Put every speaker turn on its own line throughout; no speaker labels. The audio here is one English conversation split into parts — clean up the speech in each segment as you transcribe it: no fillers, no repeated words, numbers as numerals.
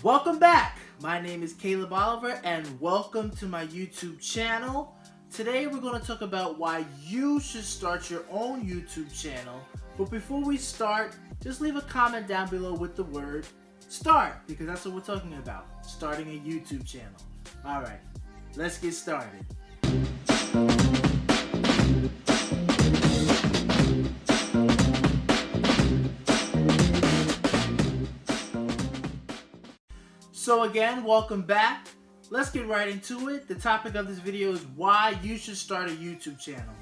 Welcome back! My name is Caleb Oliver and welcome to my YouTube channel. Today we're going to talk about why you should start your own YouTube channel. But before we start, just leave a comment down below with the word START, because that's what we're talking about, starting a YouTube channel. Alright, let's get started. So again, welcome back. Let's get right into it. The topic of this video is why you should start a YouTube channel.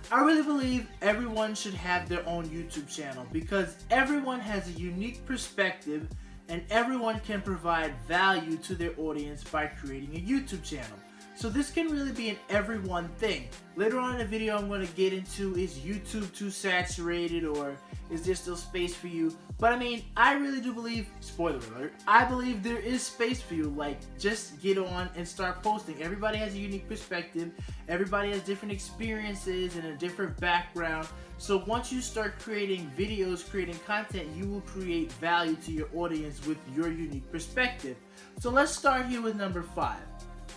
I really believe everyone should have their own YouTube channel because everyone has a unique perspective and everyone can provide value to their audience by creating a YouTube channel. So this can really be an everyone thing. Later on in the video I'm going to get into, is YouTube too saturated or is there still space for you? But I mean, I really do believe, spoiler alert, I believe there is space for you. Like, just get on and start posting. Everybody has a unique perspective. Everybody has different experiences and a different background. So once you start creating videos, creating content, you will create value to your audience with your unique perspective. So let's start here with number 5.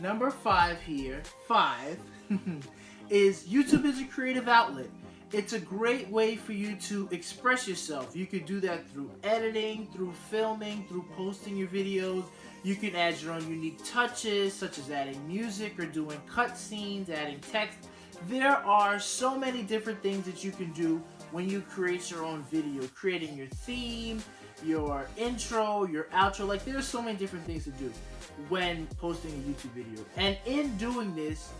Number 5 here, 5, is YouTube is a creative outlet. It's a great way for you to express yourself. You could do that through editing, through filming, through posting your videos. You can add your own unique touches, such as adding music or doing cutscenes, adding text. There are so many different things that you can do when you create your own video. Creating your theme, your intro, your outro. Like, there's so many different things to do when posting a YouTube video. And in doing this,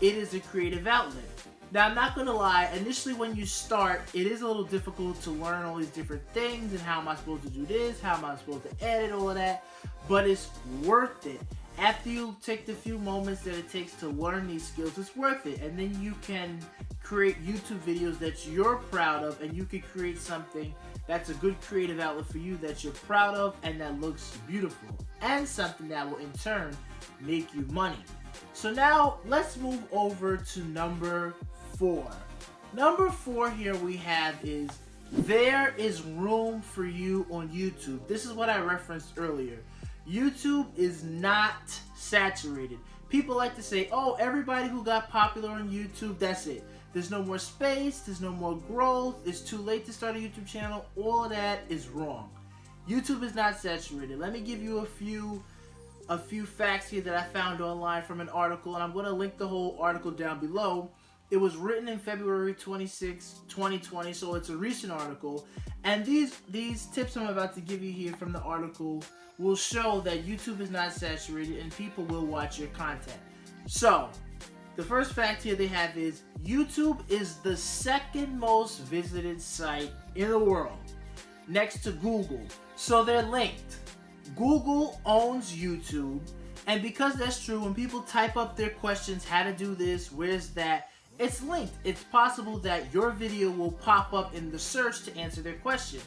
it is a creative outlet. Now, I'm not going to lie, initially when you start, it is a little difficult to learn all these different things and how am I supposed to do this, how am I supposed to edit, all of that, but it's worth it. After you take the few moments that it takes to learn these skills, it's worth it. And then you can create YouTube videos that you're proud of, and you can create something that's a good creative outlet for you that you're proud of and that looks beautiful, and something that will in turn make you money. So now let's move over to number 4. Number 4 here we have is, there is room for you on YouTube. This is what I referenced earlier. YouTube is not saturated. People like to say, oh, everybody who got popular on YouTube, that's it. There's no more space, there's no more growth, it's too late to start a YouTube channel. All of that is wrong. YouTube is not saturated. Let me give you a few facts here that I found online from an article, and I'm going to link the whole article down below. It was written in February 26, 2020, so it's a recent article. And these tips I'm about to give you here from the article will show that YouTube is not saturated and people will watch your content. So, the first fact here they have is, YouTube is the second most visited site in the world, next to Google. So they're linked. Google owns YouTube, and because that's true, when people type up their questions, how to do this, where's that, it's linked. It's possible that your video will pop up in the search to answer their question.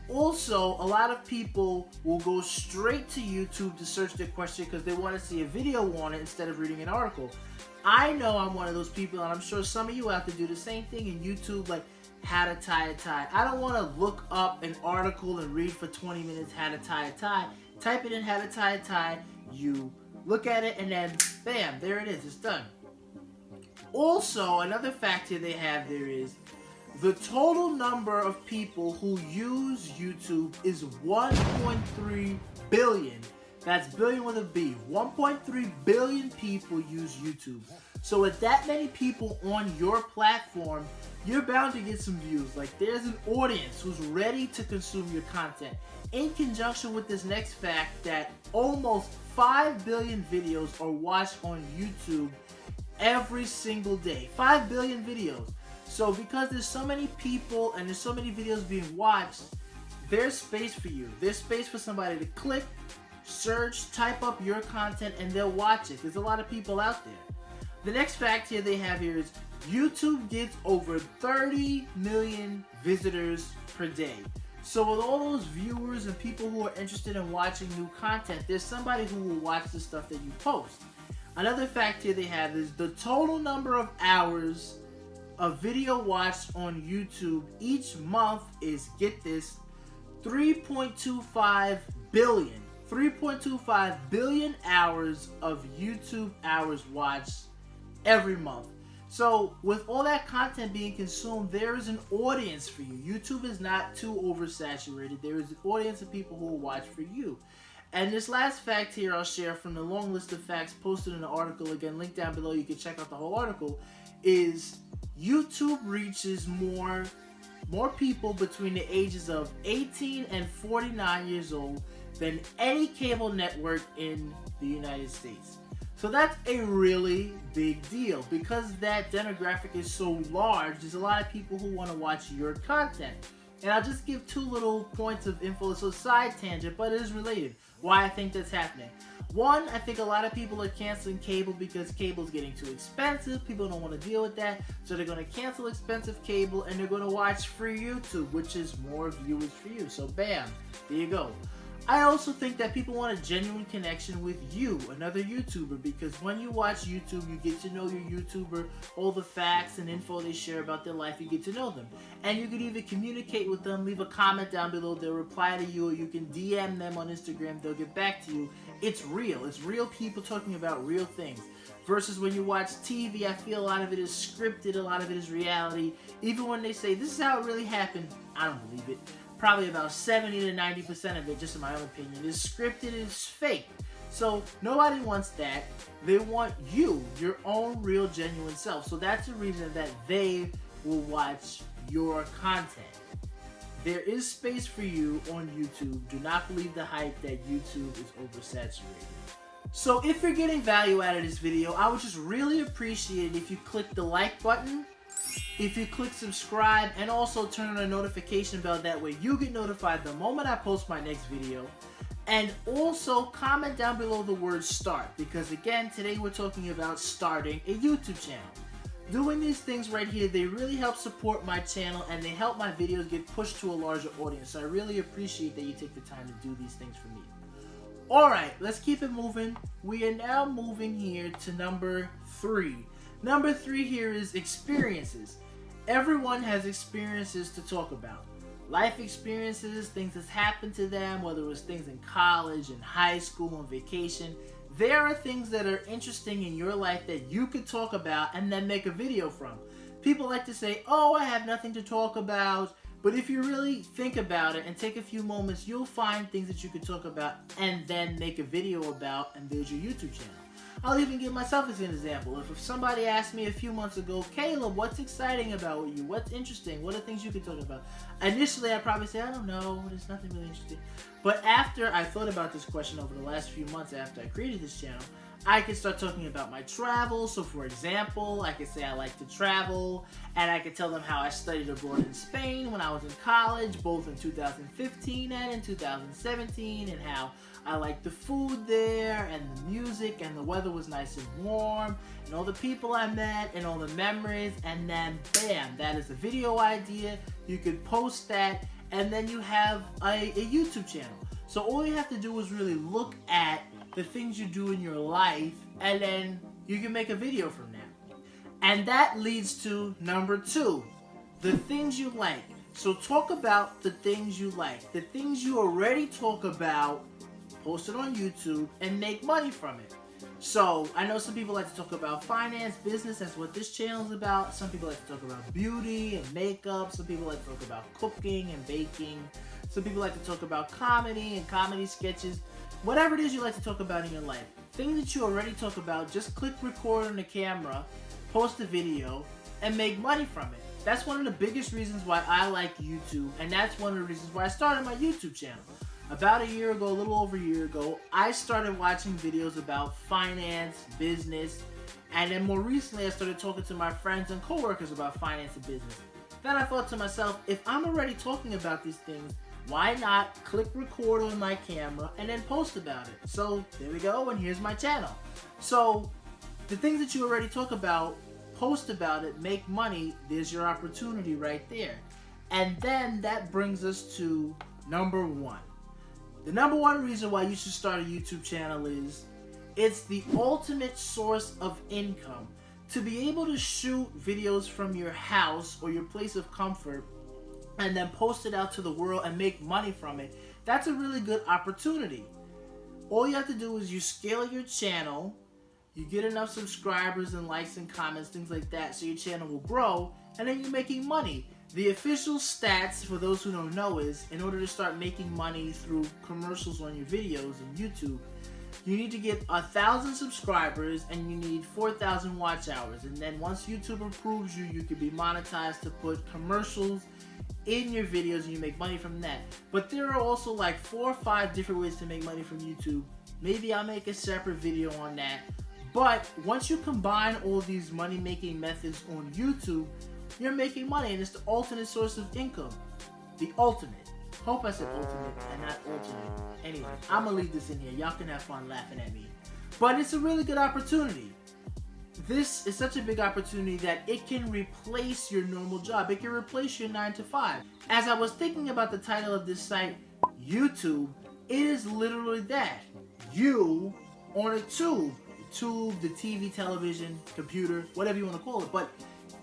Also, a lot of people will go straight to YouTube to search their question because they want to see a video on it instead of reading an article. I know I'm one of those people, and I'm sure some of you have to do the same thing in YouTube, like how to tie a tie. I don't want to look up an article and read for 20 minutes how to tie a tie. Type it in, how to tie a tie, you look at it, and then bam, there it is, it's done. Also, another fact here they have there is, the total number of people who use YouTube is 1.3 billion. That's billion with a B. 1.3 billion people use YouTube. So with that many people on your platform, you're bound to get some views. Like, there's an audience who's ready to consume your content. In conjunction with this next fact, that almost 5 billion videos are watched on YouTube every single day. 5 billion videos. So because there's so many people and there's so many videos being watched, there's space for you. There's space for somebody to click, search, type up your content, and they'll watch it. There's a lot of people out there. The next fact here they have here is, YouTube gets over 30 million visitors per day. So with all those viewers and people who are interested in watching new content, there's somebody who will watch the stuff that you post. Another fact here they have is, the total number of hours a video watched on YouTube each month is, get this, 3.25 billion. 3.25 billion hours of YouTube hours watched every month. So with all that content being consumed, there is an audience for you. YouTube is not too oversaturated. There is an audience of people who will watch for you. And this last fact here I'll share from the long list of facts posted in the article, again, link down below, you can check out the whole article, is YouTube reaches more people between the ages of 18 and 49 years old than any cable network in the United States. So that's a really big deal. Because that demographic is so large, there's a lot of people who want to watch your content. And I'll just give two little points of info. It's a side tangent, but it is related. Why I think that's happening. One, I think a lot of people are canceling cable because cable is getting too expensive. People don't want to deal with that. So they're going to cancel expensive cable and they're going to watch free YouTube, which is more viewers for you. So bam, there you go. I also think that people want a genuine connection with you, another YouTuber, because when you watch YouTube, you get to know your YouTuber, all the facts and info they share about their life, you get to know them. And you can either communicate with them, leave a comment down below, they'll reply to you, or you can DM them on Instagram, they'll get back to you. It's real. It's real people talking about real things. Versus when you watch TV, I feel a lot of it is scripted, a lot of it is reality. Even when they say, this is how it really happened, I don't believe it. Probably about 70 to 90% of it, just in my own opinion, is scripted, is fake. So nobody wants that. They want you, your own real genuine self. So that's the reason that they will watch your content. There is space for you on YouTube. Do not believe the hype that YouTube is oversaturated. So if you're getting value out of this video, I would just really appreciate it if you click the like button, if you click subscribe, and also turn on a notification bell. That way you get notified the moment I post my next video. And also comment down below the word start, because again, today we're talking about starting a YouTube channel. Doing these things right here, they really help support my channel and they help my videos get pushed to a larger audience. So I really appreciate that you take the time to do these things for me. Alright, let's keep it moving. We are now moving here to number 3. Number 3 here is experiences. Everyone has experiences to talk about. Life experiences, things that's happened to them, whether it was things in college, in high school, on vacation. There are things that are interesting in your life that you could talk about and then make a video from. People like to say, oh, I have nothing to talk about. But if you really think about it and take a few moments, you'll find things that you could talk about and then make a video about, and there's your YouTube channel. I'll even give myself as an example. If somebody asked me a few months ago, Caleb, what's exciting about you? What's interesting? What are things you could talk about? Initially, I'd probably say, I don't know. There's nothing really interesting. But after I thought about this question over the last few months after I created this channel, I could start talking about my travels. So for example, I could say I like to travel, and I could tell them how I studied abroad in Spain when I was in college, both in 2015 and in 2017, and how I liked the food there, and the music, and the weather was nice and warm, and all the people I met, and all the memories, and then bam, that is a video idea. You could post that, and then you have a YouTube channel. So all you have to do is really look at the things you do in your life, and then you can make a video from that. And that leads to number 2, the things you like. So talk about the things you like. The things you already talk about, post it on YouTube, and make money from it. So I know some people like to talk about finance, business, that's what this channel is about. Some people like to talk about beauty and makeup. Some people like to talk about cooking and baking. Some people like to talk about comedy and comedy sketches. Whatever it is you like to talk about in your life, things that you already talk about, just click record on the camera, post a video, and make money from it. That's one of the biggest reasons why I like YouTube, and that's one of the reasons why I started my YouTube channel. About a year ago, a little over a year ago, I started watching videos about finance, business, and then more recently I started talking to my friends and coworkers about finance and business. Then I thought to myself, if I'm already talking about these things, why not click record on my camera and then post about it? So there we go, and here's my channel. So the things that you already talk about, post about it, make money, there's your opportunity right there. And then that brings us to number 1. The number 1 reason why you should start a YouTube channel is it's the ultimate source of income. To be able to shoot videos from your house or your place of comfort and then post it out to the world and make money from it, that's a really good opportunity. All you have to do is you scale your channel, you get enough subscribers and likes and comments, things like that, so your channel will grow, and then you're making money. The official stats, for those who don't know, is in order to start making money through commercials on your videos on YouTube, you need to get 1,000 subscribers and you need 4,000 watch hours. And then once YouTube approves you, you can be monetized to put commercials in your videos and you make money from that. But there are also like 4 or 5 different ways to make money from YouTube. Maybe I'll make a separate video on that. But once you combine all these money making methods on YouTube, you're making money, and it's the alternate source of income. The ultimate. Hope I said ultimate and not alternate. Anyway, I'm gonna leave this in here. Y'all can have fun laughing at me. But it's a really good opportunity. This is such a big opportunity that it can replace your normal job. It can replace your 9 to 5. As I was thinking about the title of this site, YouTube, it is literally that. You on a tube. Tube, the TV, television, computer, whatever you want to call it. But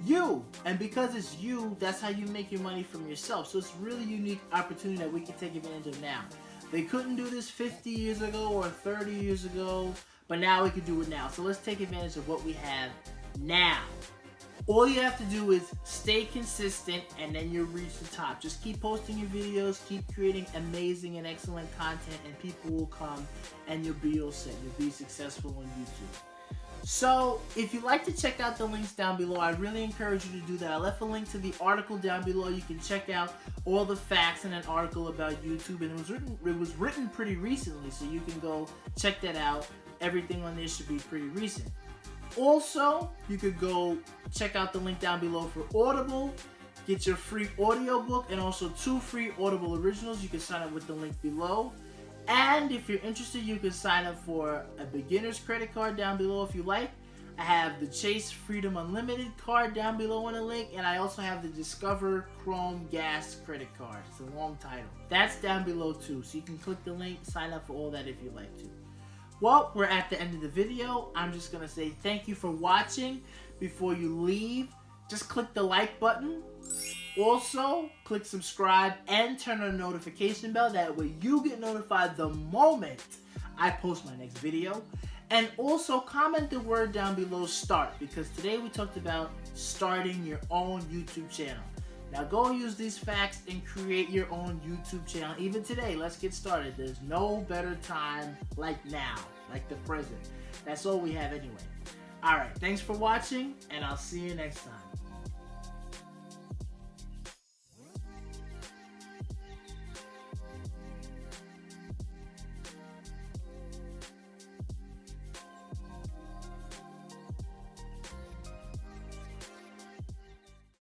you, and because it's you, that's how you make your money from yourself. So it's a really unique opportunity that we can take advantage of now. They couldn't do this 50 years ago or 30 years ago, but now we can do it now. So let's take advantage of what we have now. All you have to do is stay consistent, and then you'll reach the top. Just keep posting your videos, keep creating amazing and excellent content, and people will come and you'll be all set. You'll be successful on YouTube. So, if you'd like to check out the links down below, I really encourage you to do that. I left a link to the article down below. You can check out all the facts in an article about YouTube, and it was written pretty recently, so you can go check that out. Everything on there should be pretty recent. Also, you could go check out the link down below for Audible, get your free audiobook, and also 2 free Audible originals. You can sign up with the link below. And if you're interested, you can sign up for a beginner's credit card down below if you like. I have the Chase Freedom Unlimited card down below on the link, and I also have the Discover Chrome Gas credit card. It's a long title. That's down below too, so you can click the link, sign up for all that if you'd like to. Well, we're at the end of the video. I'm just going to say thank you for watching. Before you leave, just click the like button. Also, click subscribe and turn on the notification bell. That way you get notified the moment I post my next video. And also comment the word down below, start, because today we talked about starting your own YouTube channel. Now go use these facts and create your own YouTube channel. Even today, let's get started. There's no better time like now, like the present. That's all we have anyway. Alright, thanks for watching, and I'll see you next time.